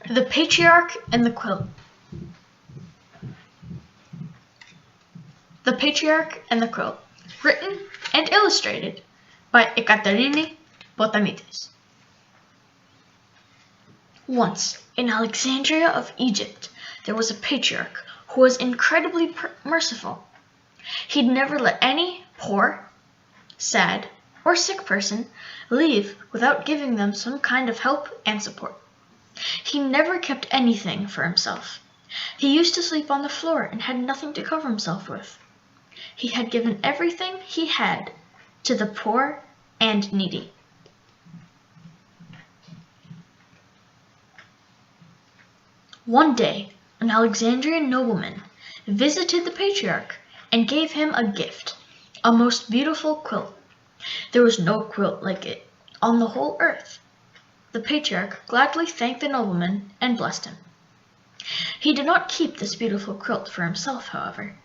The Patriarch and the Quilt. The Patriarch and the Quilt, written and illustrated by Ekaterini Potamites. Once, in Alexandria of Egypt, there was a patriarch who was incredibly merciful. He'd never let any poor, sad, or sick person leave without giving them some kind of help and support. He never kept anything for himself. He used to sleep on the floor and had nothing to cover himself with. He had given everything he had to the poor and needy. One day, an Alexandrian nobleman visited the patriarch and gave him a gift, a most beautiful quilt. There was no quilt like it on the whole earth. The patriarch gladly thanked the nobleman and blessed him. He did not keep this beautiful quilt for himself, however.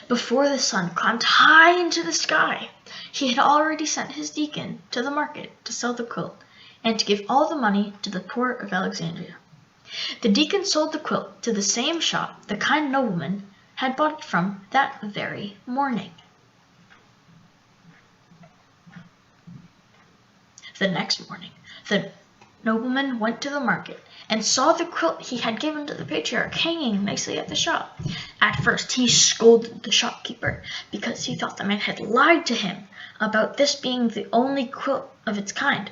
Before the sun climbed high into the sky, he had already sent his deacon to the market to sell the quilt and to give all the money to the poor of Alexandria. The deacon sold the quilt to the same shop the kind nobleman had bought it from that very morning. The next morning, the nobleman went to the market and saw the quilt he had given to the patriarch hanging nicely at the shop. At first, he scolded the shopkeeper because he thought the man had lied to him about this being the only quilt of its kind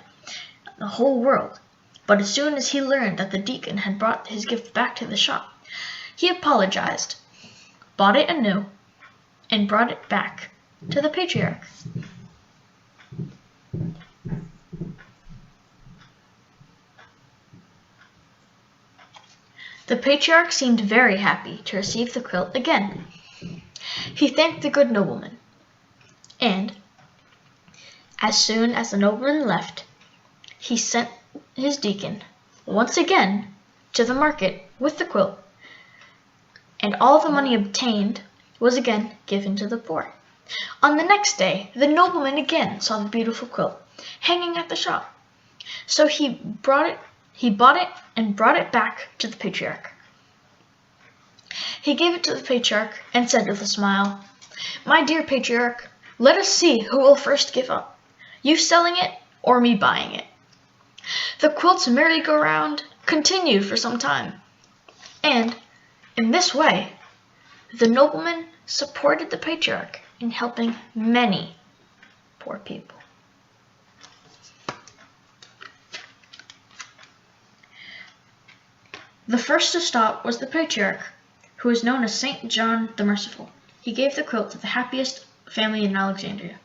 in the whole world. But as soon as he learned that the deacon had brought his gift back to the shop, he apologized, bought it anew, and brought it back to the patriarch. The patriarch seemed very happy to receive the quilt again. He thanked the good nobleman, and as soon as the nobleman left, he sent his deacon once again to the market with the quilt, and all the money obtained was again given to the poor. On the next day, the nobleman again saw the beautiful quilt hanging at the shop, so he bought it and brought it back to the patriarch. He gave it to the patriarch and said with a smile, "My dear patriarch, let us see who will first give up, you selling it or me buying it." The quilt's merry-go-round continued for some time, and in this way, the nobleman supported the patriarch in helping many poor people. The first to stop was the patriarch, who was known as Saint John the Merciful. He gave the quilt to the happiest family in Alexandria.